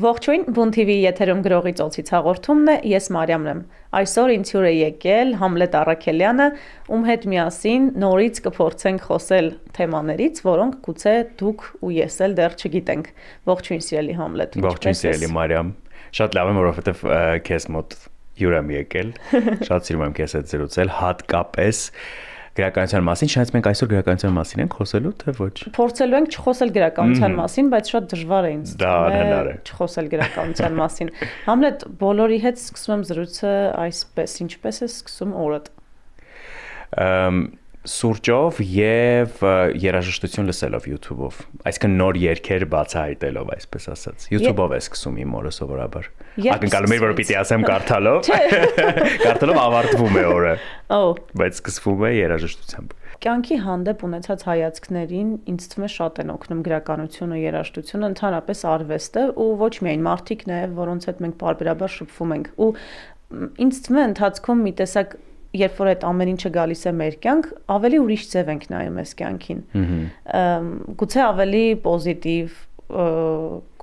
Ողջույն, Բուն TV եթերում գրողի ծոցից հաղորդումն է, ես Մարիամն եմ։ Այսօր ինձ հյուր է եկել Համլետ Առաքելյանը, ում հետ միասին նորից կփորձենք խոսել թեմաներից, որոնք գուցե դուք ու ես էլ դեռ չգիտենք։ Ողջույն, սիրելի Համլետ։ Ողջույն, սիրելի Մարիամ։ Շատ լավ եմ, որովհետև քեզ մոտ հյուր եմ եկել։ Շատ սիրում եմ քեզ հետ զրուցել, հատկապես գրականության մասին, շնորհակալ մենք այսօր գրականության մասին ենք խոսելու, թե ոչ։ Փորձելու ենք չխոսել գրականության մասին, բայց շատ դժվար է ինձ թվում չխոսել գրականության մասին։ Համլետ, բոլորի հետ սկսում եմ զրույցը այսպես, ինչպես է սկսում օրդ։ Սուրճով եւ երաժշտություն լսելով YouTube-ով, այսինքն նոր երգեր բացահայտելով, այսպես ասած։ YouTube-ով է սկսում իմ օրը սովորաբար։ Ակնկալում եմ, որ պիտի ասեմ կարդալով։ Կարդալով ավարտվում է օրը։ Բայց սկսվում է երաժշտությամբ։ Կյանքի հանդեպ ունեցած հայացքներին ինձ թվում է շատ են օգնում գրականությունը, երաժշտությունը, ընդհանրապես արվեստը ու ոչ միայն մարդիկ նաև, որոնց հետ մենք բարբերաբար շփվում ենք։ Ու ինձ թվում է ընթացքում մի տեսակ երբ որ այդ ամեն ինչը գալիս է մեր կյանք, ավելի ուրիշ ձև ենք նայում այս կյանքին։ Գուցե ավելի պոզիտիվ,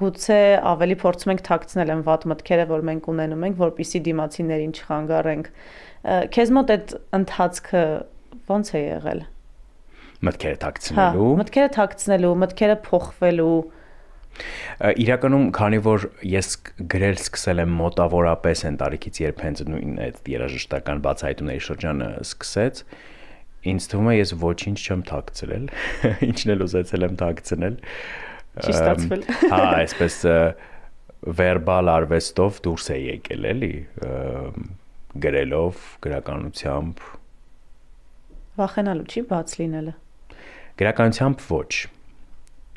գուցե ավելի փորձում ենք թաքցնել այն վատ մտքերը, որ մենք ունենում ենք, որպեսզի դիմացիներին չխանգարենք։ Քեզ մոտ այդ ընթացքը ո՞նց է եղել։ Մտքերը թաքցնելու։ Մտքերը թաքցնելու, մտքերը փոխվելու։ Իրականում, քանի որ ես գրել սկսել եմ մոտավորապես այն տարիքից, երբ հենց նույն այդ երաժշտական բացահայտումների շրջանը սկսեց, ինձ թվում է ես ոչինչ չեմ թաքցրել, ինչն էլ ուզեցել եմ թաքցնել։ Չի ստացվել։ Հա, այսպես վերբալ արվեստով դուրս է եկել, էլի, գրելով, գրականությամբ։ Վախենալու չի բաց լինելը։ Գրականությամբ ոչ։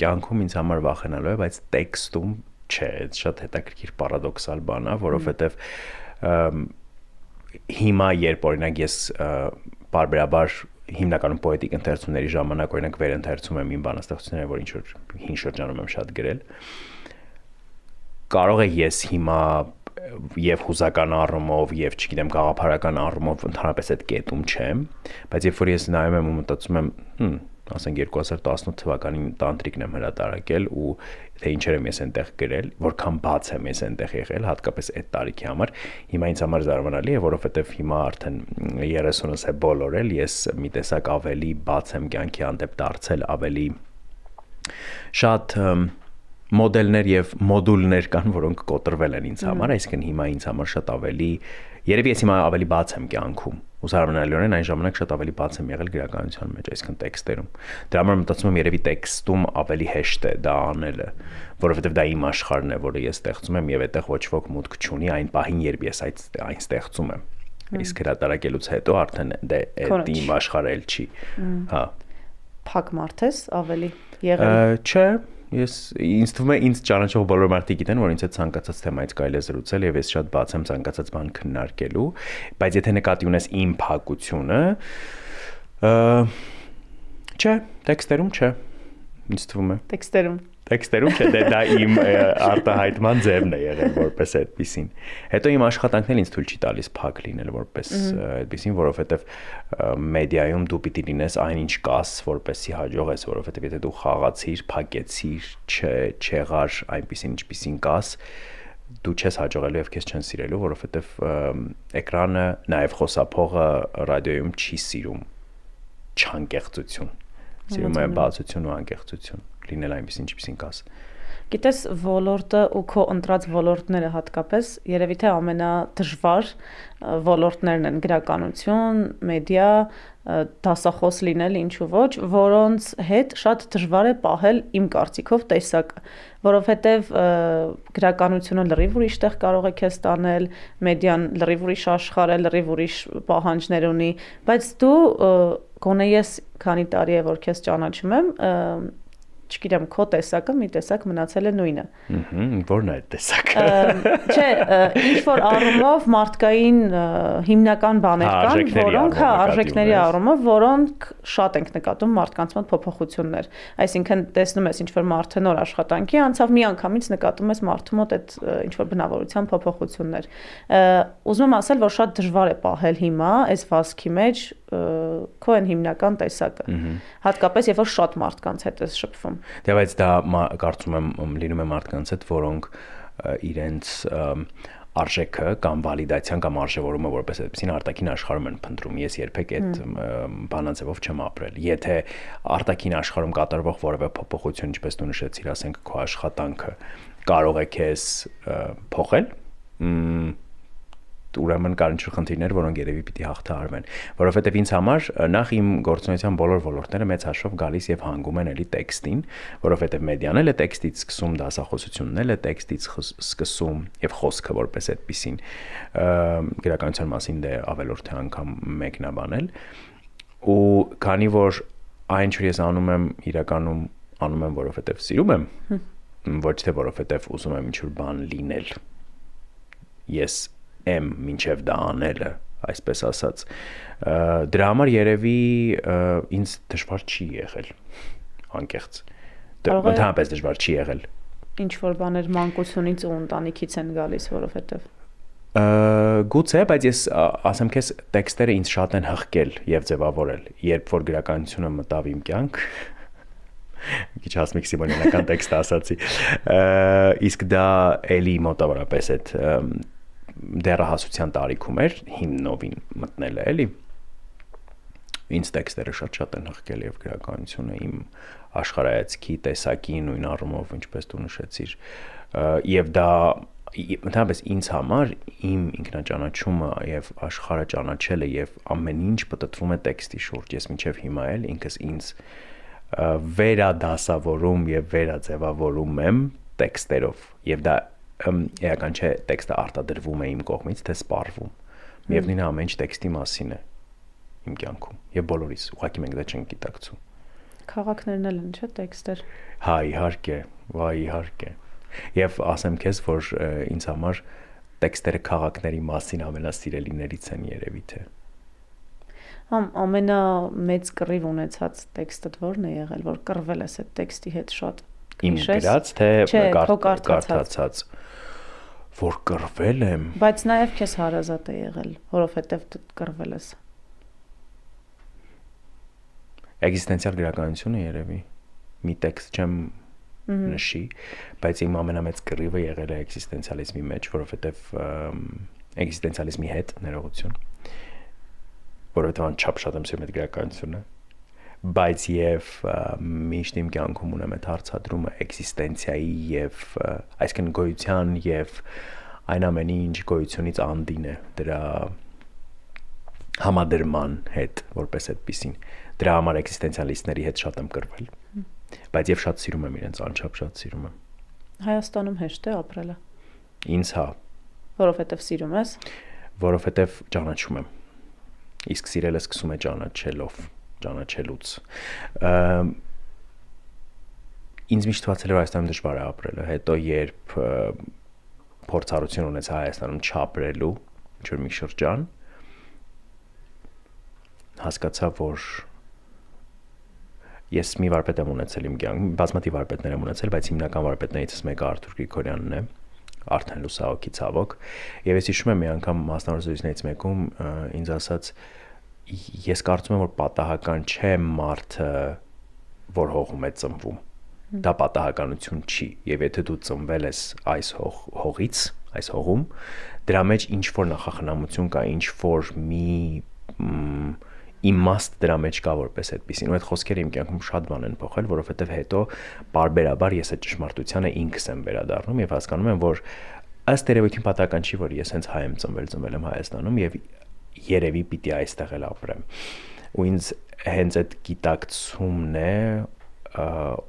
Կյանքում ինձ համար վախենալու է, բայց տեքստում չէ, շատ հետաքրքիր պարադոքսալ բան է, որովհետև հիմա երբ օրինակ ես բարբերաբար հիմնականում պոետիկ ընթերցումների ժամանակ օրինակ վերընթերցում եմ իմ բանաստեղծությունները, որ ինչ-որ հին շրջանում եմ շատ գրել, կարող է ես հիմա եւ հուզական առումով եւ չգիտեմ գաղափարական առումով ընդհանրապես այդ կետում չեմ, բայց երբ որ ես նայում եմ ու մտածում եմ, ասենք 2018 թվականին տանտրիկն եմ հրատարակել ու թե ինչեր եմ ես այնտեղ գրել, որքան բաց եմ ես այնտեղ եղել, հատկապես այդ տարիքի համար, հիմա ինձ համար զարմանալի է, որովհետև հիմա արդեն 30-ս է բոլորել, ես մի տեսակ ավելի բաց եմ կյանքի հանդեպ դարձել, ավելի շատ մոդելներ եւ մոդուլներ կան, որոնք կոտրվել են ինձ համար, այսինքն հիմա ինձ համար շատ ավելի, երևի ես հիմա ավելի բաց եմ կյանքում։ Ու զարմանալիորեն այն ժամանակ շատ ավելի բաց եմ եղել գրականության մեջ, այսինքն տեքստերում։ Դրա համար մտածում եմ երևի տեքստում ավելի հեշտ է դա անելը, որովհետև դա իմ աշխարհն է, որը ես ստեղծում եմ եւ այդտեղ ոչ ոք մուտք չունի այն պահին, երբ ես այն ստեղծում եմ։ Իսկ հրատարակելուց հետո արդեն այդ իմ աշխարհը էլ չի։ Հա։ Փակ մարդ ես ավելի եղել։ Չէ, ինձ թվում է ինձ ճանաչող բոլոր մարդիկ գիտեն, որ ինձ հետ ցանկացած թեմայից կարելի է զրուցել եւ ես շատ բաց եմ ցանկացած բան քննարկելու, բայց եթե նկատի ունես իմ փակությունը, չէ, տեքստերում չէ, ինձ թվում է։ Տեքստերում չէ, դա իմ արտահայտման ձևն է եղել որպես այդպեսին։ Հետո իմ աշխատանքն էլ ինձ թույլ չի տալիս փակ լինել որպես այդպեսին, որովհետև մեդիայում դու պիտի լինես այնինչ կաս, որպեսզի հաջողես, որովհետև եթե դու խաղացիր, փակեցիր, չեղար այնպեսին ինչպեսին կաս, դու չես հաջողելու եւ քեզ չեն սիրելու, որովհետև էկրանը, նաեւ խոսափողը ռադիոյում չի սիրում չանկեղծություն։ Սիրում է բացություն ու անկեղծություն, լինել այնպես ինչպեսին կաս։ Գիտես, ոլորտը ու քո ընտրած ոլորտները հատկապես երևի թե ամենադժվար ոլորտներն են՝ գրականություն, մեդիա, դասախոս լինել, ինչու ոչ, որոնց հետ շատ դժվար է պահել իմ կարծիքով տեսակը, որովհետև գրականությունը լրիվ ուրիշ տեղ կարող է քեզ տանել, մեդիան լրիվ ուրիշ աշխարհ է, լրիվ ուրիշ պահանջներ ունի, բայց դու գոնե ես քանի տարի է որ քեզ ճանաչում եմ, չգիտեմ, քո տեսակը մի տեսակ մնացել է նույնը։ Որն է այդ տեսակը։ Չէ, ինչ որ առումով մարդկային հիմնական բաներ կան, որոնք արժեքների առումով, որոնք շատ ենք նկատում մարդկանց մոտ փոփոխություններ։ Այսինքն տեսնում ես ինչ որ մարդը նոր աշխատանքի անցավ, միանգամից նկատում ես մարդու մոտ այդ ինչ որ բնավորության փոփոխություններ։ Ուզում եմ ասել, որ շատ դժվար է պահել հիմա այս վազքի մեջ քո այն հիմնական տեսակը։ Հատկապես երբ որ շատ մարդկանց հետ ես շփվում։ Դե բայց դա կարծում եմ լինում է մարդկանց հետ, որոնք իրենց արժեքը կամ վալիդացիան կամ արժևորումը որպես այդպեսին արտաքին աշխարհում են փնտրում։ Ես երբեք այդ բանաձևով չեմ ապրել։ Եթե արտաքին աշխարհում կատարվող որևէ փոփոխություն, ինչպես դու նշեցիր, ասենք քո աշխատանքը կարող է քեզ փոխել, ուրեմն կան ինչ-որ խնդիրներ, որոնք երևի պիտի հաղթահարվեն, որովհետև ինձ համար նախ իմ գործունեության բոլոր ոլորտները մեծ հաշվով գալիս եւ հանգում են էլի տեքստին, որովհետև մեդիան էլ է տեքստից սկսում, դասախոսությունն էլ է տեքստից սկսում եւ խոսքը որպես այդպեսին գրականության մասին դե ավելորդ թե անգամ մեկնաբանել ու քանի որ այն ինչ ես անում եմ իրականում անում եմ որովհետև սիրում եմ ոչ թե որովհետև ուզում եմ ինչ-որ բան լինել ես եմ մինչև դա անելը, այսպես ասած, դրա համար երևի ինձ դժվար չի եղել, անկեղծ, ընդհանրապես դժվար չի եղել։ Ինչ-որ բաներ մանկությունից ու ընտանիքից են գալիս, որովհետև գուցե, բայց ես ասեմ քեզ տեքստերը ինձ շատ են հղկել եւ ձևավորել, երբ որ գրականությունը մտավ իմ կյանք, քիչ հասմիկ սիմոնյանական տեքստ ասացի, իսկ դա էլի մոտավորապես այդ դեռահասության տարիքում էր հիմնովին մտնել է էլի ինձ տեքստերը շատ են հղկել եւ գրականությունը իմ աշխարհայացքի տեսակի նույն առումով ինչպես դու նշեցիր եւ դա ընդհանրապես ինձ համար իմ ինքնաճանաչումը եւ աշխարհը ճանաչելը եւ ամեն ինչ պատտվում է տեքստի շուրջ ես մինչեւ հիմա էլ ինքս ինձ վերադասավորում եւ վերաձևավորում եմ տեքստերով եւ դա էական չէ տեքստը արտադրվում է իմ կողմից թե սպառվում միևնույն ամեն ինչ տեքստի մասին է իմ կյանքում եւ բոլորիս ուղղակի մենք դա չենք գիտակցում քաղաքներն էլ են չէ տեքստեր հա իհարկե վայ իհարկե եւ ասեմ քեզ որ ինձ համար տեքստերը քաղաքների մասին ամենասիրելիներից են երևի թե ամենամեծ կռիվ ունեցած տեքստը ո՞րն է եղել որ կռվել ես այդ տեքստի հետ շատ իմ գրած թե կարդացած որ կռվել եմ բայց նաև քեզ հարազատ է եղել որովհետև դու կռվել ես էգզիստենցիալ գրականությունը երևի մի տեքստ չեմ նշի բայց իմ ամենամեծ կռիվը եղել է էգզիստենցիալիզմի մեջ որովհետև էգզիստենցիալիզմի հետ ներողություն որովհետև անչափ շատ եմ սիրում այդ գրականությունը բայց եւ միշտ իմ կյանքում ունեմ այդ հարցադրումը էգզիստենցիայի եւ այսինքն գոյության եւ այն ամենի ինչ գոյությունից անդին է դրա համադրման հետ որպես այդպեսին դրա համար էգզիստենցիալիստների հետ շատ եմ կռվել բայց եւ շատ սիրում եմ իրենց անչափ շատ սիրում եմ Հայաստանում հեշտ է ապրելը ինձ հա որովհետև սիրում ես որովհետև ճանաչում եմ իսկ սիրելը սկսում է ճանաչելուց ինձ միշտ թվացել էր Հայաստանում դժվար է ապրելը հետո երբ փորձառություն ունեցա Հայաստանում չապրելու ինչ որ մի շրջան հասկացա որ ես մի վարպետ եմ ունեցել իմ կյանքում բազմաթիվ վարպետներ եմ ունեցել բայց հիմնական վարպետներից մեկը Արթուր Գրիգորյանն է արդեն լուսահոգի ցավոք եւ ես հիշում եմ մի անգամ մասնավորություններից մեկում ինձ ասաց ես կարծում եմ որ պատահական չէ մարդը որ հողում է ծնվում դա պատահականություն չի եւ եթե դու ծնվել ես այս հողից այս հողում դրա մեջ ինչ որ նախախնամություն կա ինչ որ մի իմաստ դրա մեջ կա որպես այդպեսին ու այդ խոսքերը իմ կյանքում շատ բան են փոխել որովհետև հետո բարբերաբար ես այդ ճշմարտությանը ինքս եմ վերադառնում եւ հասկանում եմ որ ըստ երևույթին պատահական չի որ ես հենց հայ եմ ծնվել եմ Հայաստանում եւ երևի պիտի այստեղ էլ ապրեմ ու ինձ հենց այդ գիտակցումն է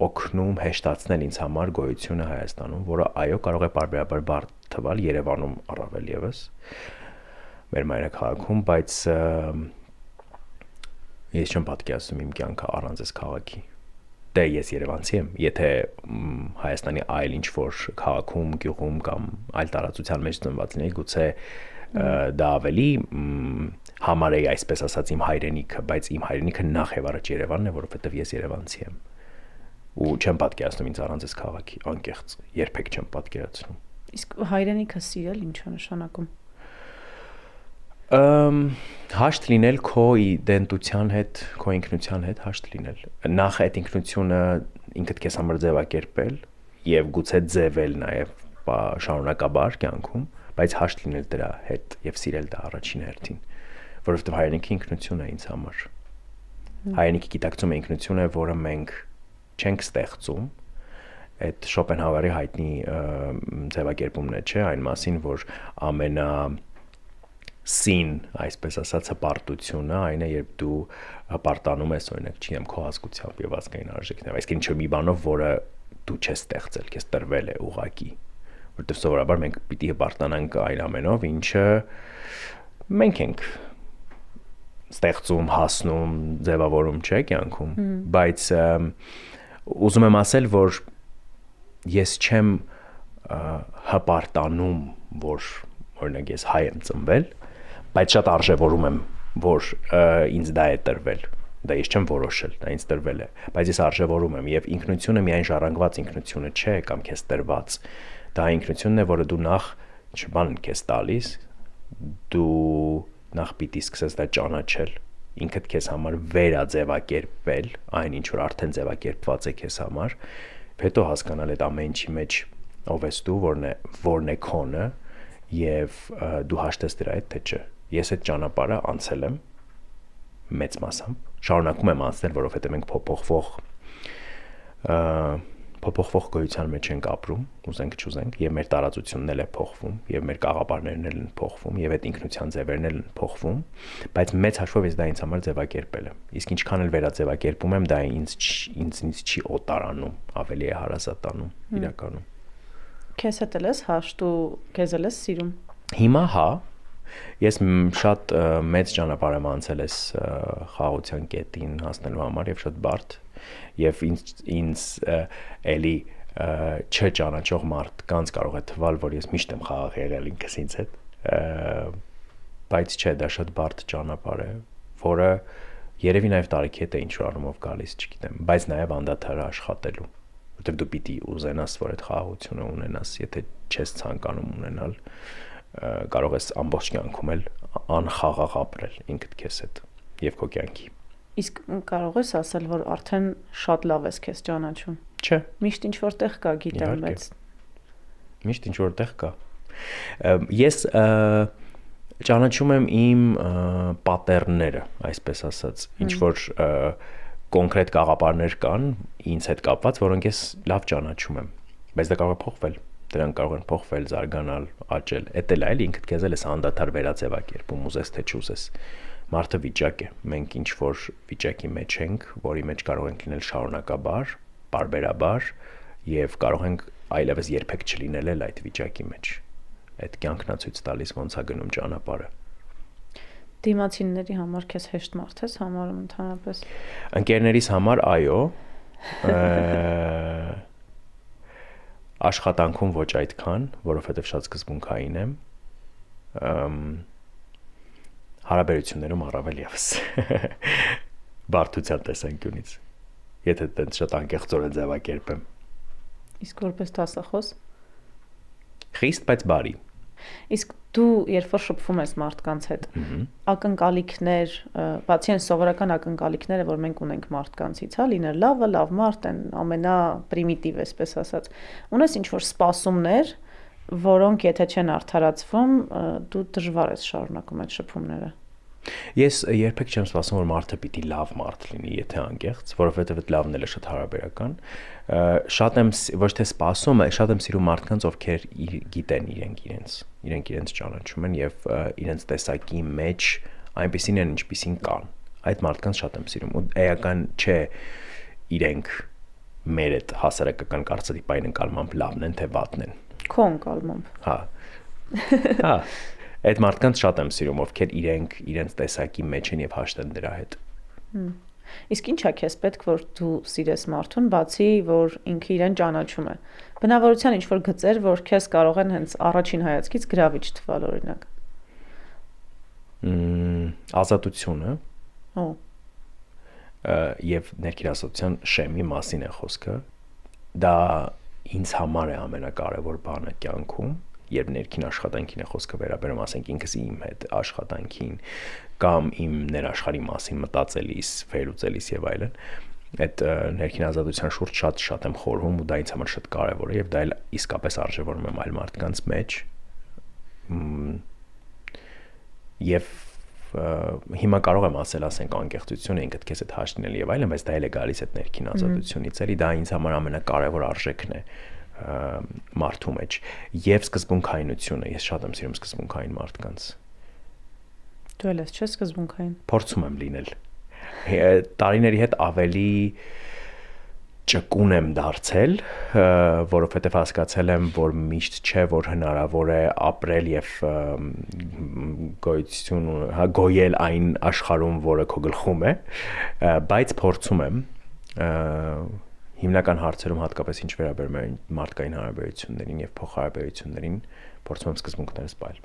օգնում հեշտացնել ինձ համար գոյությունը Հայաստանում որը այո կարող է բարբերաբար բարդ թվալ Երևանում առավել եւս մեր մայրաքաղաքում բայց ես չեմ պատկերացնում իմ կյանքը առանց այս քաղաքի դե ես Երևանցի եմ, եթե Հայաստանի այլ ինչ-որ քաղաքում, գյուղում կամ այլ տարածության մեջ ծնված լինեի, գուցե դա ավելի համարեի, այսպես ասած, իմ հայրենիքը, բայց իմ հայրենիքը նախ եւ առաջ Երևանն է, որովհետեւ ես Երևանցի եմ։ Ու չեմ պատկերացնում ինձ առանց այս քաղաքի, անկեղծ, երբեք չեմ պատկերացնում։ Իսկ հայրենիքը սիրել ինչ է նշանակում։ Հաշտ լինել քո իդենտության հետ, քո ինքնության հետ հաշտ լինել։ Նախ այդ ինքնությունը ինքդ քեզ համար ձևակերպել եւ գուցե ձևել նաեւ շարունակաբար կյանքում, բայց հաշտ լինել դրա հետ եւ սիրել դա առաջին հերթին, որովհետեւ հայրենիքի ինքնությունը ինձ համար։ Հայրենիքի գիտակցումը ինքնություն է, որը մենք չենք ստեղծում։ Այդ Շոպենհաուերի հայտնի ձևակերպումն է, չէ, այն մասին, որ ամենա սին, այսպես ասած, հպարտությունը այն է, երբ դու հպարտանում ես, օրինակ, չգիտեմ, քո ազգությամբ եւ ազգային արժեքներով, այսինքն ինչ-որ մի բանով, որը դու չես ստեղծել, քեզ տրվել է ուղակի, որովհետեւ սովորաբար մենք պիտի հպարտանանք այն ամենով, ինչը մենք ենք ստեղծում, հասնում, ձևավորում, չէ, կյանքում, բայց ուզում եմ ասել, որ ես չեմ հպարտանում, որ օրինակ ես հայ եմ ծնվել, բայց շատ արժևորում եմ, որ ինձ դա է տրվել, դա ես չեմ որոշել, դա ինձ տրվել է, բայց ես արժևորում եմ եւ ինքնությունը միայն ժառանգված ինքնությունը չէ կամ քեզ տրված, դա ինքնությունն է, որը դու նախ ինչ բան քեզ տալիս, դու նախ պիտի սկսես դա ճանաչել, ինքդ քեզ համար վերաձևակերպել այն ինչ որ արդեն ձևակերպված է քեզ համար, հետո հասկանալ այդ ամեն ինչի մեջ ով ես դու, որն է քոնը եւ դու հաշտես դրա հետ թե չէ։ Ես այդ ճանապարհը անցել եմ մեծ մասամբ, շարունակում եմ անցնել, որովհետեւ մենք փոփոխվող գոյության մեջ ենք ապրում, ուզենք չուզենք, եւ մեր տարածությունն էլ է փոխվում, եւ մեր կաղապարներն էլ են փոխվում, եւ այդ ինքնության ձևերն էլ են փոխվում, բայց մեծ հաշվով ես դա ինձ համար ձևակերպել եմ։ Իսկ ինչքան էլ վերաձևակերպում եմ, դա ինձ չի օտարանում, ավելի է հարազատանում իրականում։ Քեզ հետ ես հաշտ ու քեզ ես սիրում։ Հիմա հա, ես շատ մեծ ճանապարհ եմ անցել այս խաղաղության կետին հասնելու համար եւ շատ բարդ եւ ինձ էլի չճանաչող մարդկանց կարող է թվալ, որ ես միշտ եմ խաղաղ եղել ինքս ինձ հետ, բայց չէ, դա շատ բարդ ճանապարհ է, որը երևի նաեւ տարիքի հետ է ինչ-որ առումով գալիս, չգիտեմ, բայց նաեւ անդադար աշխատելու, որտեղ դու պիտի ուզենաս, որ այդ խաղաղությունը ունենաս, եթե չես ցանկանում ունենալ, կարող ես ամբողջ կյանքում էլ անխաղաղ ապրել ինքդ քեզ հետ եւ քո կյանքի։ Իսկ կարող ես ասել, որ արդեն շատ լավ ես քեզ ճանաչում։ Չէ։ Միշտ ինչ որտեղ կա, գիտեմ, բայց միշտ ինչ որտեղ կա։ Ես ճանաչում եմ իմ պատեռները, այսպես ասած, ինչ որ կոնկրետ կաղապարներ կան ինձ հետ կապված, որոնք ես լավ ճանաչում եմ, բայց դա կարող է փոխվել։ Դրանք կարող են փոխվել, զարգանալ, աճել։ Էդ էլ այլ ինքդ քեզ էլ ես անդադար վերաձևակերպում, ուզես թե չուզես։ Մարդը վիճակ է։ Մենք ինչ որ վիճակի մեջ ենք, որի մեջ կարող ենք լինել շարունակաբար, պարբերաբար եւ կարող ենք այլևս երբեք չլինել էլ այդ վիճակի մեջ։ Այդ կյանքն է ցույց տալիս ոնց է գնում ճանապարհը։ Դիմացինների համար քեզ հեշտ մարդ ես համարում ընդհանրապես։ Ընկերներիս համար այո։ Աշխատանքում ոչ այդքան, որովհետև շատ սկզբունքային եմ, հարաբերություններում առավել եւս բարդության տեսանկյունից, եթե դեռ շատ անկեղծորեն ձևակերպեմ։ Իսկ որպես դասախոս խիստ, բայց բարի։ Իսկ դու երբ որ շփվում ես մարդկանց հետ, ակնկալիքներ, բացի այն սովորական ակնկալիքները, որ մենք ունենք մարդկանցից, հա, լինել լավը, լավ մարդ են, ամենապրիմիտիվ, այսպես ասած, ունես ինչ-որ սպասումներ, որոնք եթե չեն արդարացվում, դու դժվար ես շարունակում այդ շփումները։ Ես երբեք չեմ սպասում, որ մարդը պիտի լավ մարդ լինի, եթե անկեղծ, որովհետև այդ լավն էլ է շատ հարաբերական։ Շատ եմ ոչ թե սպասում, շատ եմ սիրում մարդկանց, ովքեր գիտեն իրենց ճանաչում են եւ իրենց տեսակի մեջ այնպեսին են, ինչպեսին կան։ Այդ մարդկանց շատ եմ սիրում։ Ու էական չէ իրենք մեր այդ հասարակական կարծրատիպային ընկալմամբ լավն են թե վատն են։ Քո ընկալմամբ։ Հա։ Հա։ Այդ մարդկանց շատ եմ սիրում, ովքեր իրենց տեսակի մեջ են եւ հաշտ են դրա հետ։ Իսկ ի՞նչ է քեզ պետք, որ դու սիրես մարդուն, բացի որ ինքը իրեն ճանաչում է։ Բնավորության ինչ որ գծեր, որ քեզ կարող են հենց առաջին հայացքից գրավիչ թվալ օրինակ։ Ազատությունը Օ, եւ ներքին ազատության շեմի մասին է խոսքը։ Դա ինձ համար է ամենակարևոր բանը կյանքում, երբ ներքին աշխատանքին է խոսքը վերաբերում, ասենք ինքս իմ հետ աշխատանքին կամ իմ ներաշխարհի մասին մտածելիս, վերլուծելիս եւ այլն, այդ ներքին ազատության շուրջ շատ եմ խորհում ու դա ինձ համար շատ կարևոր է եւ դա էլ իսկապես արժևորում եմ այլ մարդկանց մեջ։ Եվ հիմա կարող եմ ասել, ասենք անկեղծություն է ինքդ քեզ հետ հաշտ լինել եւ այլն, բայց դա էլ է գալիս այդ ներքին ազատությունից, էլի դա ինձ համար ամենակարևոր արժեքն է մարդու մեջ եւ սկզբունքայինությունը։ Ես շատ եմ սիրում սկզբունքային մարդկանց։ դու էլ ես, չէ՞ սկզբունքային։ Փորձում եմ լինել։ Տարիների հետ ավելի ճկուն եմ դարձել, որովհետև հասկացել եմ, որ միշտ չէ, որ հնարավոր է ապրել եւ գոյել այն աշխարհում, որը քո գլխում է, բայց փորձում եմ հիմնական հարցերում հատկապես ինչ վերաբերում է մարդկային հարաբերություններին եւ փոխհարաբերություններին, փորձում եմ սկզբունքներս պահել։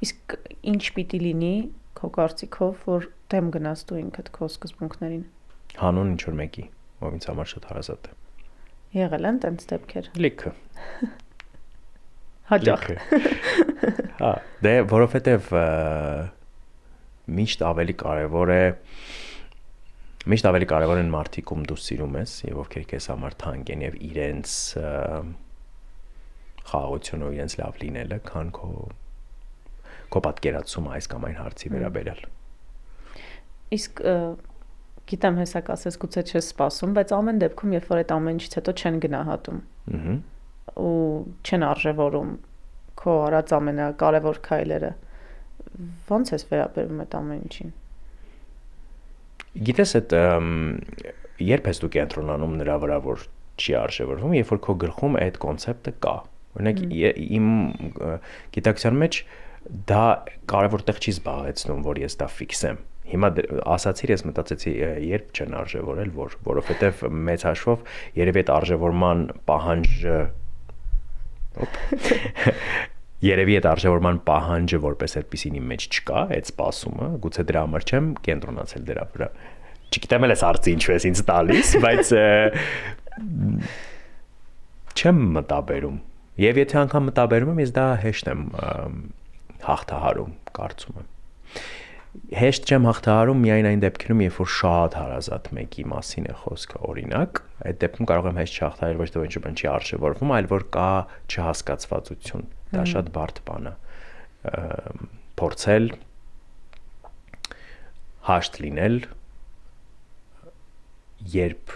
Իսկ ինչ պիտի լինի քո կարծիքով, որ դեմ գնաս դու ինքդ քո սկզբունքներին։ Հանուն ինչ որ մեկի, ով ինձ համար շատ հարազատ է։ Եղել են տենց դեպքեր։ Լիքը։ Հաճախ։ Հա, դե որովհետև միշտ ավելի կարևոր են մարդիկ, ում դու սիրում ես եւ ովքեր քեզ համար թանկ են եւ իրենց խաղաղությունը ու իրենց լավ լինելը, քան քո պատկերացումը այս կամ այն հարցի վերաբերյալ։ Իսկ գիտեմ հեսա կասես գուցե չես սպասում, բայց ամեն դեպքում երբ որ այդ ամեն ինչից հետո չեն գնահատում ու չեն արժևորում քո արած ամենակարևոր քայլերը, ո՞նց ես վերաբերվում այդ ամեն ինչին։ Գիտես, այդ երբ ես դու կենտրոնանում նրա վրա, որ չի արժևորվում, երբ որ քո գլխում այդ կոնցեպտը կա։ Օրինակ իմ գիտակցության մեջ դա կարևոր տեղ չի զբաղեցնում, որ ես դա ֆիքսեմ։ Հիմա ասացիր, ես մտածեցի, երբ չեն արժևորել, որովհետև մեծ հաշվով երևի այդ արժևորման պահանջը երևի այդ արժևորման պահանջը որպես այդպեսին իմ մեջ չկա, այդ սպասումը, գուցե դրա համար չեմ կենտրոնացել դրա վրա։ Չգիտեմ էլ այս հարցը ինչու ես ինձ տալիս, բայց չեմ մտաբերում։ Եվ եթե անգամ մտաբերում եմ, ես դա հեշտ եմ հաղթահարում, կարծում եմ։ Հեշտ չեմ հաղթահարում միայն այն դեպքերում, երբ որ շատ հարազատ մեկի մասին է խոսքը, օրինակ, այդ դեպքում կարող եմ հեշտ չհաղթահարել, ոչ թե ինչ-որ բան չի արժևորվում, այլ որ կա չհասկացվածություն։ Դա շատ բարդ բան է։ Փորձել հաշտ լինել, երբ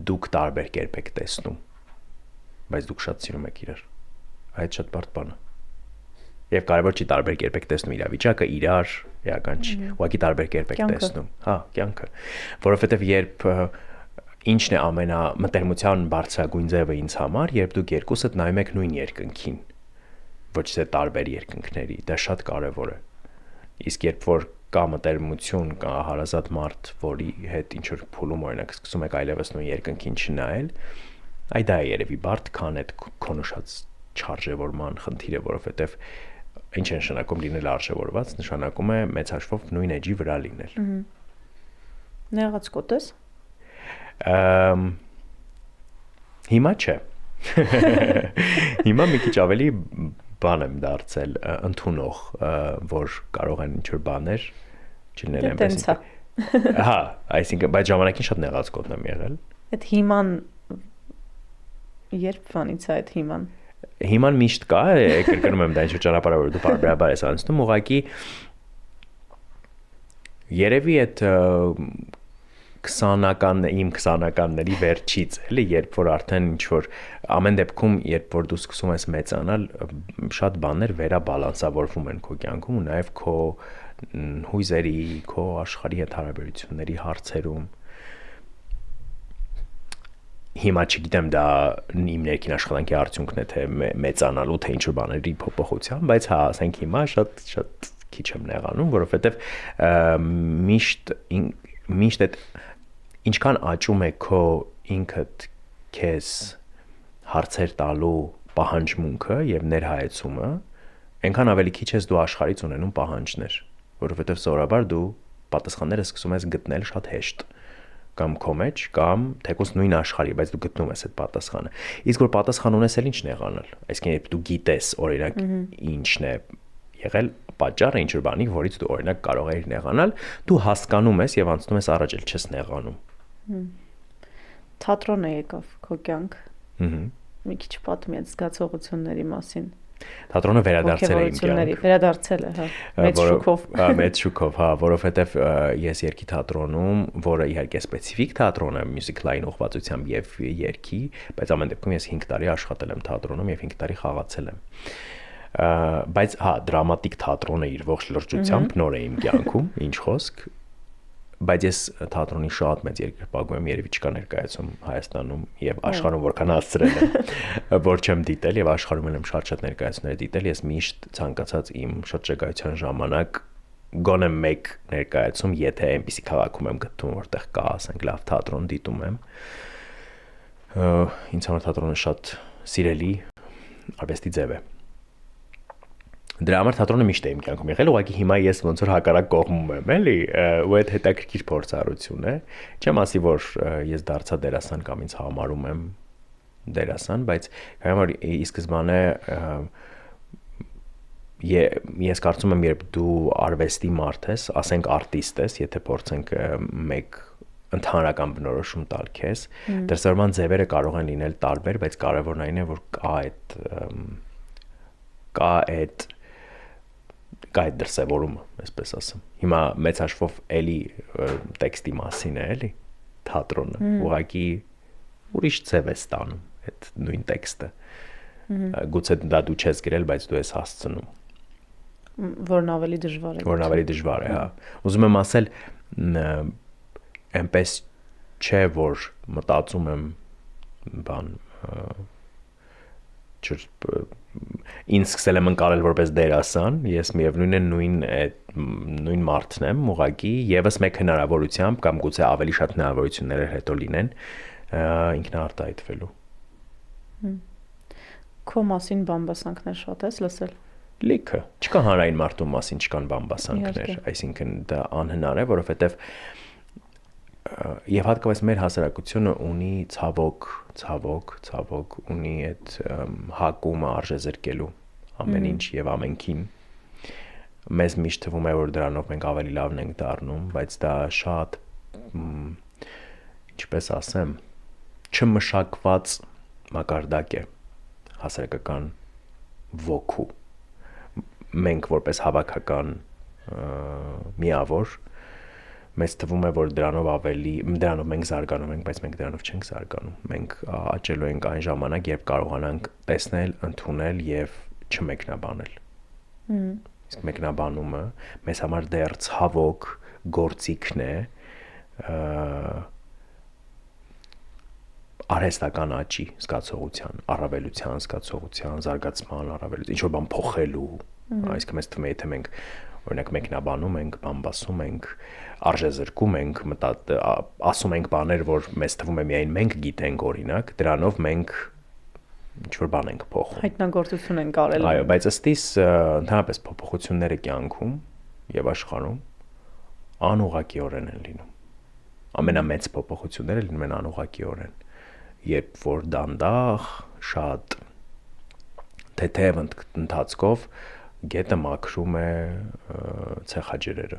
դուք տարբեր կերպ եք տեսնում, բայց դուք շատ սիրում եք իրար։ Այդ շատ բարդ բան է։ Եվ կարևոր չի տարբեր կերպ եք տեսնում իրավիճակը, իրար, էական չի։ Ուղղակի տարբեր կերպ եք տեսնում։ Հա, կյանքը։ Որովհետև երբ ինչն է ամենամտերմության բարձրագույն ձևը ինձ համար, երբ դուք երկուսդ նայում եք նույն երկնքին, ոչ թե տարբեր երկնքների, դա շատ կարևոր է։ Իսկ երբ որ կա մտերմություն, կա հարազատ մարդ, որի հետ ինչ որ փուլում օրինակ սկսում եք այլևս նույն երկնքին չնայել, այ դա է երևի բարդ, քան այդ քո նշած չարժևորման խնդիրը, որովհետև ինչ է նշանակում լինել արժևորված, նշանակում է մեծ հաշվով նույն էջի վրա լինել։ Նեղած կոտ ես։ Հիմա չէ։ Հիմա մի քիչ ավելի բան եմ դարձել ընդունող, որ կարող են ինչ-որ բաներ չլինել այնպես։ Հա, այսինքն բայց ժամանակին շատ նեղած կոտ եմ եղել։ Այդ հիման երբ բանից է այդ հիման։ Հիման միշտ կա, կրկնում եմ դա ինչ-որ ճանապարհ որ դու բարբերաբար ես անցնում, ուղղակի երևի այդ 20-ականների վերջից, էլի, երբ որ արդեն ինչ որ ամեն դեպքում, երբ որ դու սկսում ես մեծանալ, շատ բաներ վերաբալանսավորվում են քո կյանքում ու նաև քո հույզերի, քո աշխարհի հետ հարաբերությունների հարցերում։ Հիմա չգիտեմ դա իմ ներքին աշխատանքի արդյունքն է թե մեծանալու թե ինչ որ բաների փոփոխության, բայց հա, ասենք հիմա շատ քիչ եմ նեղանում, որովհետև միշտ միշտ այդ ինչքան աճում է քո ինքդ քեզ հարցեր տալու պահանջմունքը եւ ներհայեցումը, այնքան ավելի քիչ ես դու աշխարհից ունենում պահանջներ, որովհետեւ սովորաբար դու պատասխանները սկսում ես գտնել շատ հեշտ կամ քո մեջ կամ թեկուզ նույն աշխարհի, բայց դու գտնում ես այդ պատասխանը։ Իսկ որ պատասխան ունես, էլ ինչն է եղանալ։ Այսինքն երբ դու գիտես օրինակ ինչն է եղել պատճառը ինչ որ բանի, որից դու օրինակ կարող ես նեղանալ, դու հասկանում ես եւ անցնում ես առաջ, էլ չես նեղանում։ Թատրոնը եկավ քո կյանք։ Ահա։ Մի քիչ պատմի այդ զգացողությունների մասին։ Թատրոնը վերադարձել է իմ կյանք։ Վերադարձել է, հա։ Մեծ շուկով։ Հա, մեծ շուկով, հա, որովհետեւ ես երգի թատրոնում, որը իհարկե սպეციფიկ թատրոն է, մյուզիկլային ուղղվածությամբ եւ երգի, բայց ամեն դեպքում ես 5 տարի աշխատել եմ թատրոնում եւ 5 տարի խաղացել եմ։ Բայց հա, դրամատիկ թատրոնը իր ողջ լրջությամբ նոր է իմ կյանքում, ինչ խոսք, բայց ես թատրոնի շատ մեծ երկրպագու եմ, երևի չկա ներկայացում Հայաստանում եւ աշխարհում որքան հասցրել եմ, որ չեմ դիտել եւ աշխարհում եմ շատ ներկայացումներ դիտել, ես միշտ ցանկացած իմ շրջագայության ժամանակ գոնե մեկ ներկայացում, եթե այնպիսի քաղաքում եմ գտնում, որտեղ կա, ասենք, լավ թատրոն դիտում եմ։ Ինձ համար թատրոնը շատ սիրելի արվեստի ձև է։ Դրա համար թատրոնը միշտ է իմ կյանքում եղել, ուղղակի հիմա ես ոնց որ հակառակ կողմում եմ, էլի, ու այդ հետաքրքիր փորձառություն է։ Չեմ ասի, որ ես դարձա դերասան կամ ինձ համարում եմ դերասան, բայց համար ի սկզբանե ես կարծում եմ, երբ դու արվեստի մարդ ես, ասենք արտիստ ես, եթե փորձենք մեկ ընդհանրական բնորոշում տալ քեզ, դրսևորման ձևերը կարող են լինել տարբեր, բայց կարևորն այն է, որ կա այդ դրսևորումը, այսպես ասեմ։ Հիմա մեծ հաշվով էլի տեքստի մասին է, էլի թատրոնը, ուղղակի ուրիշ ձև է ստանում այդ նույն տեքստը։ Գուցե դա դու չես գրել, բայց դու ես հասցնում։ Որն ավելի դժվար է։ Որն ավելի դժվար է, հա։ Ուզում եմ ասել, այնպես չէ, որ մտածում եմ ինձ սկսել եմ ընկալել որպես դերասան, ես միևնույն է նույն մարդն եմ, ուղղակի եւս մեկ հնարավորությամբ կամ գուցե ավելի շատ հնարավորություններ հետո լինեն ինքնաարտահայտվելու։ Քո մասին բամբասանքներ շատ ես լսել։ Լիքը, չկա հանրային մարդու մասին չկան բամբասանքներ, այսինքն դա անհնար է, որովհետեւ եւ հատկապես մեր հասարակությունը ունի ցավոք ունի այդ հակումը արժեզրկելու ամեն ինչ եւ ամենքին։ Մեզ միշտ թվում է, որ դրանով մենք ավելի լավն ենք դառնում, բայց դա շատ ինչպես ասեմ, չմշակված մակարդակ է հասարակական ոգու։ Մենք որպես հավաքական միավոր մեզ թվում է, որ դրանով մենք զարգանում ենք, բայց մենք դրանով չենք զարգանում։ Մենք աճելու ենք այն ժամանակ, երբ կարողանանք տեսնել, ընդունել եւ չմեկնաբանել։ Իսկ մեկնաբանումը մեզ համար դեռ ցավոք գործիքն է արհեստական աճի զգացողության, առավելության զգացողության, զարգացման առավելության, ինչ որ բան փոխելու, այսինքն մեզ թվում է, եթե մենք օրինակ մեկնաբանում ենք, բամբասում ենք, արժեզրկում ենք, ասում ենք բաներ, որ մեզ թվում է միայն մենք գիտենք, օրինակ, դրանով մենք ինչ-որ բան ենք փոխում։ Հայտնագործություն ենք արել։ Այո, բայց ըստիս ընդհանրապես փոփոխությունները կյանքում եւ աշխարհում անուղղակիորեն են լինում։ Ամենամեծ փոփոխությունները լինում են անուղղակիորեն, երբ որ դանդաղ, շատ թեթև ընթացքով գետը մաքրում է ցեխաջրերը,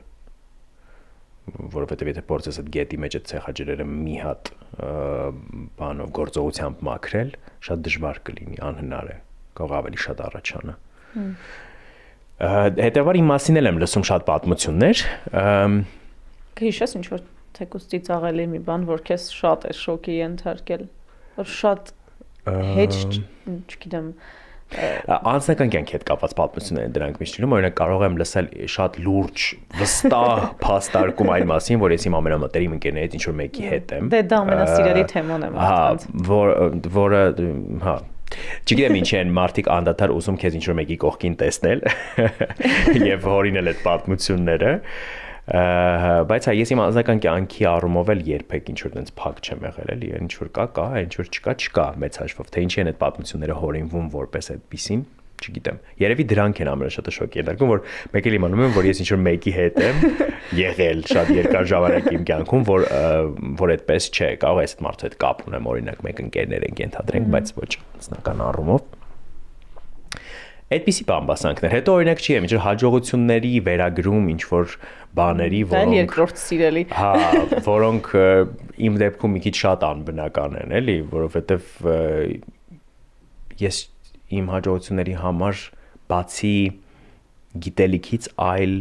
որովհետև եթե փորձես այդ գետի մեջ այդ ցեխաջրերը մի հատ բանով գործողությամբ մաքրել, շատ դժվար կլինի, անհնար է, կարող ավելի շատ առաջանա։ Հետևաբար իմ մասին էլ եմ լսում շատ պատմություններ։ Կհիշես ինչ որ թեկուզ ծիծաղելի մի բան, որ քեզ շատ է շոկի ենթարկել, որ շատ հետ, չգիտեմ, անձնական կյանքի հետ կապված պատմություններ են դրանք միշտ լինում, օրինակ կարող եմ լսել շատ լուրջ, վստահ փաստարկում այն մասին, որ ես իմ ամենամտերիմ ընկերներից ինչ որ մեկի հետ եմ։ Դե դա ամենասիրելի թեման է մարդկանց։ Որը, հա, չգիտեմ ինչի են մարդիկ անդադար ուզում քեզ ինչ որ մեկի կողքին տեսնել եւ հորինել այդ պատմությունները, Բայց ես իմ անձնական կյանքի առումով էլ երբեք ինչ որ տենց փակ չեմ եղել, էլի, ինչ որ կա, ինչ որ չկա, մեծ հաշվով, թե ինչի են այդ պատմությունները հորինվում որպես այդպեսին, չգիտեմ։ Երևի դրանք են ամենաշատը շոկի ենթարկում, որ մեկ էլ իմանում եմ, որ ես ինչ որ մեկի հետ եմ եղել շատ երկար ժամանակ իմ կյանքում, որ այդպես չէ, կարող է այդ մարդու հետ կապ ունեմ, օրինակ մեկ ընկերներ ենք ենթադրենք, բայց ոչ անձնական առումով։ Այդպիսի բամբասանքներ։ Հետո օրինակ չի եմ, ինչ որ հաջողությունների վերագրում ինչ որ բաների, որոնք երկրորդ սիրելի։ Հա, որոնք իմ դեպքում մի քիչ շատ անբնական են, էլի, որովհետև ես իմ հաջողությունների համար բացի գիտելիքից այլ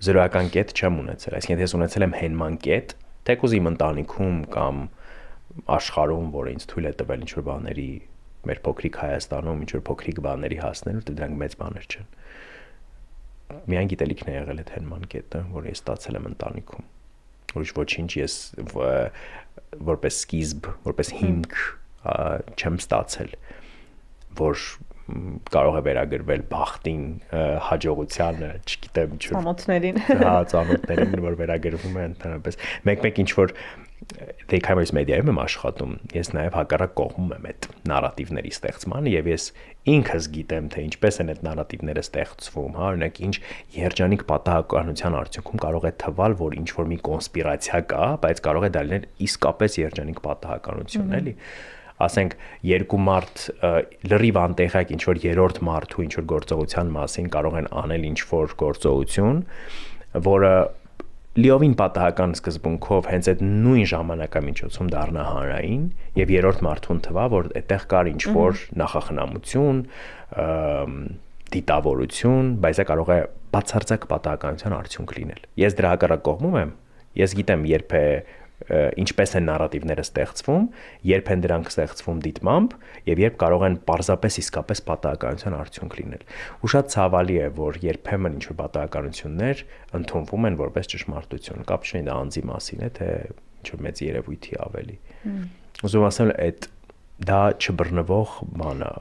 զրոյական կետ չեմ ունեցել։ Այսինքն ես ունեցել եմ հենման կետ, թեկուզ իմ ընտանիքում կամ աշխարհում, որը ինձ թույլ է տվել ինչ որ բաների մեր փոքրիկ Հայաստանում ինչ որ փոքրիկ բաների հասնել, որտեղ դրանք մեծ բաներ չեն։ Միայն գիտելիքն է եղել այդ հենման կետը, որ ես ստացել եմ ընտանիքում։ Ուրիշ ոչինչ ես որպես սկիզբ, որպես հիմք չեմ ստացել, որ կարող է վերագրվել բախտին, հաջողությանը, չգիտեմ, ծանոթներին։ Հա, ծանոթներին, որ վերագրվում է ընդհանրապես։ Մեկ-մեկ ինչ որ դեկամերից մեդիայում եմ աշխատում, ես նաև հակառակ կողմում եմ այդ նարատիվների ստեղծմանը եւ ես ինքս գիտեմ, թե ինչպես են այդ նարատիվները ստեղծվում, հա, օրինակ ինչ երջանիկ պատահականության արդյունքում կարող է թվալ, որ ինչ որ մի կոնսպիրացիա կա, բայց կարող է դա լինել իսկապես երջանիկ պատահականություն, էլի։ Ասենք երկու մարդ լրիվ անտեղյակ ինչ որ երրորդ մարդու ինչ որ գործողության մասին կարող են անել ինչ որ գործողություն, որը լիովին պատահական սկզբունքով հենց այդ նույն ժամանակամիջոցում դառնա հանրային եւ երրորդ մարդուն թվա, որ այդտեղ կար ինչ որ նախախնամություն, դիտավորություն, բայց դա կարող է բացարձակ պատահականության արդյունք լինել։ Ես դրա հակառակ կողմում եմ, ես գիտեմ երբ է ինչպես են նարատիվները ստեղծվում, երբ են դրանք ստեղծվում դիտմամբ եւ երբ կարող են պարզապես իսկապես պատահականության արդյունք լինել։ Ու շատ ցավալի է, որ երբեմն ինչ որ պատահականություններ ընդունվում են որպես ճշմարտություն, կապ չունի դա անձի մասին է, թե ինչ որ մեծ երևույթի ավելի։ Ուզում ասեմ, այդ դա չբռնվող բան է,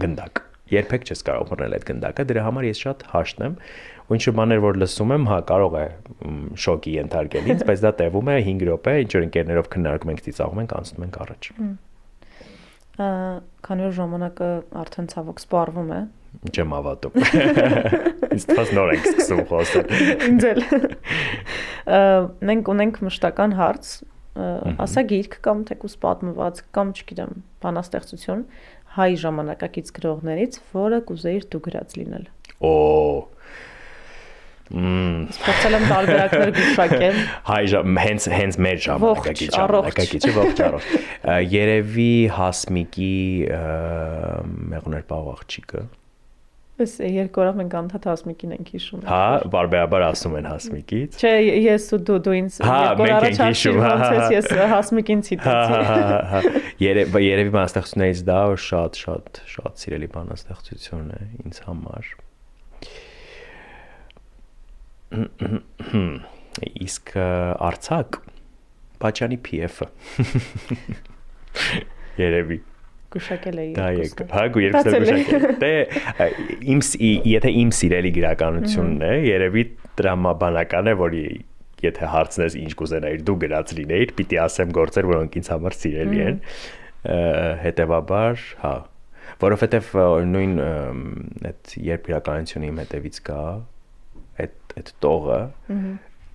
գնդակ։ Երբեք չես կարող բռնել այդ գնդակը, դրա համար ես շատ հաշտ եմ, ու ինչ որ բաներ որ լսում եմ, հա, կարող է շոկի ենթարկել ինձ, բայց դա տևում է 5 րոպե, ինչ որ ընկերներով քննարկում ենք, ծիծաղում ենք, անցնում ենք առաջ։ Քանի որ ժամանակը արդեն ցավոք սպառվում է։ Չեմ հավատում։ Իսկ դες նոր ենք սկսում խոսել։ Ինձ էլ։ Մենք ունենք մշտական հարց, ասա գիրք կամ թեկուզ պատմվածք կամ չգիտեմ, բանաստեղծություն հայ ժամանակակից գրողներից, որը կուզեիր դու գրած լինել։ Օ Փորձել եմ տարբերակներ գուշակել։ Հենց մեր ժամանակակից ողջ առողջ։ Երևի Հասմիկի մեղուներ պահող աղջիկը։ Ես երկու օր մենք անդադ Հասմիկին ենք հիշում։ Հա, բարբերաբար ասում են Հասմիկից։ Չէ, ես ու դու ինձ երկու օր առաջ հիշում ես Հասմիկին ցիտեցի։ Երևի բանաստեղծություններից դա շատ սիրելի բանաստեղծություն է ինձ համար։ Իսկ Արցակ Պաչյանի PF-ը երևի գուշակել էի դա եկավ, հա, երկուսը գուշակել։ Դե եթե իմ սիրելի գրականությունն է, երևի տրամաբանական է, որ եթե հարցնես ինչ կուզենայիր դու գրած լինեիր, պիտի ասեմ գործեր, որոնք ինձ համար սիրելի են։ Հետևաբար, հա, որովհետև նույն այդ երբ իրականությունը իմ հետևից գա, այդ տողը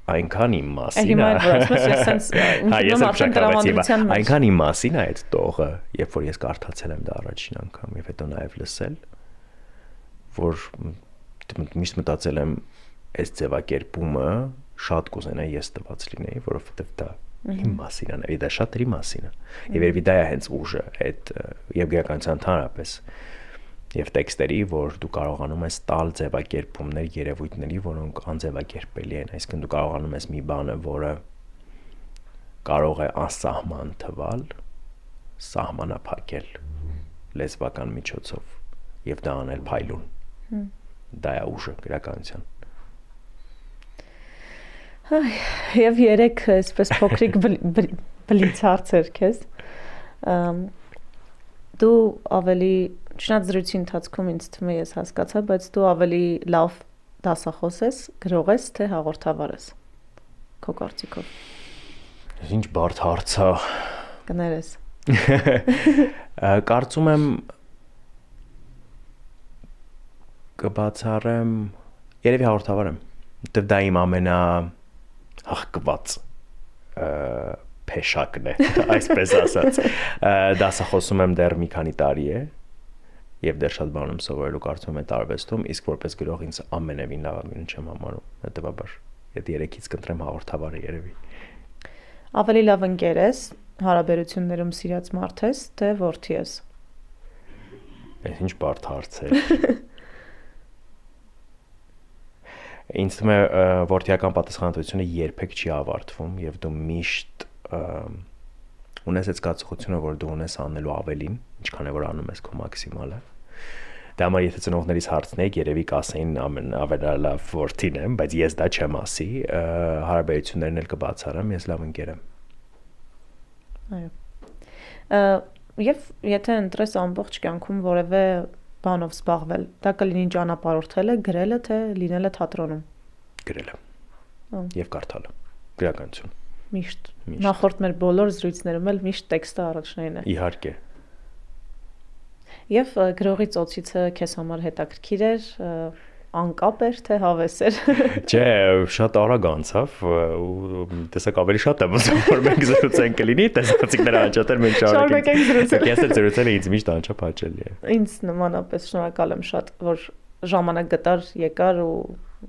այնքան իմ մասին է։ Այնքան իմ մասին է այդ տողը, երբ որ ես կարդացել եմ դա առաջին անգամ եւ հետո նաեւ լսել, որ միշտ մտածել եմ այս ձևակերպումը շատ կուզենայի ես տված լինեի, որովհետեւ դա իմ մասին է, դա շատերի մասին է։ Եվ երևի դա է հենց ուժը, այդ եւ գրականության ընդհանրապես եւ տեքստերի, որ դու կարողանում ես տալ ձևակերպումներ երևույթների, որոնք անձևակերպելի են, այսինքն դու կարողանում ես մի բանը, որը կարող է անսահման թվալ, սահմանափակել լեզվական միջոցով եւ դա անել փայլուն։ Դա է ուժը գրականության։ Եվ երեք այսպես փոքրիկ բլից հարցեր քեզ։ Դու ավելի չնայած զրույցի ընթացքում ինձ թվում է ես հասկացա, բայց դու ավելի լավ դասախոս ես, գրող ես, թե հաղորդավար ես։ Քո կարծիքով։ Ինչ բարդ հարց է։ Կներես։ Կարծում եմ կբացառեմ, երևի հաղորդավար եմ, որտեվ դա իմ ամենահղկված փեշակն է, այսպես ասած։ Դասախոսում եմ դեռ մի քանի տարի է, եւ դեռ շատ բան եմ սովորելու կարծում եմ այդ արվեստում, իսկ որպես գրող ինձ ամենևին լավագույնը չեմ համարում, հետեւաբար եթե 3-ից կընտրեմ հաղորդավարը երևի։ Ավելի լավ ընկեր ես, հարաբերություններում սիրած մարդ ես, թե որդի ես։ Այս ինչ բարդ հարց է։ Ինձ թվում է որդիական պատասխանատվությունը երբեք չի ավարտվում եւ դու միշտ ունես այդ զգացողությունը, որ դու ունես անելու ավելին, ինչքան է որ անում ես քո մաքսիմալը։ Դա համար եթե ծնողներից հարցնեիք, երևի կասեին ամենալավ որդին եմ, բայց ես դա չեմ ասի, հարաբերություններն էլ կբացառեմ, ես լավ ընկեր եմ։ Այո։ Եվ եթե ընտրես ամբողջ կյանքում որևէ բանով զբաղվել, դա կլինի ճանապարհորդելը, գրելը, թե լինելը թատրոնում։ Գրելը։ Եվ կարդալը։ Գրականություն։ Միշտ։ Նախորդ մեր բոլոր զրույցներում էլ միշտ տեքստը առաջնային է։ Իհարկե։ Եւ գրողի ծոցիցը քեզ համար հետաքրքիր էր, անկապ էր, թե հավես էր։ Չէ, շատ արագ անցավ ու տեսակ ավելի շատ եմ ուզում որ մենք զրուցենք կլինի, տեսածիկները անջատել մենք շարունակենք զրուցել։ Ես էլ զրուցելը ինձ միշտ անչափ հաճելի է։ Ինձ նմանապես շնորհակալ եմ շատ, որ ժամանակ գտար, եկար ու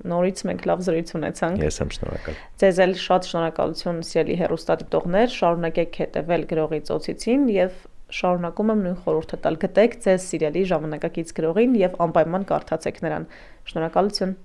նորից մենք լավ զրույց ունեցանք։ Ես եմ շնորհակալ։ Ձեզ էլ շատ շնորհակալություն սիրելի հեռուստադիտողներ, շարունակեք հետևել գրողի ծոցիցին եւ շարունակում եմ նույն խորհուրդը տալ գտեք ձեզ սիրելի ժամանակակից գրողին եւ անպայման կարդացեք նրան։ Շնորհակալություն։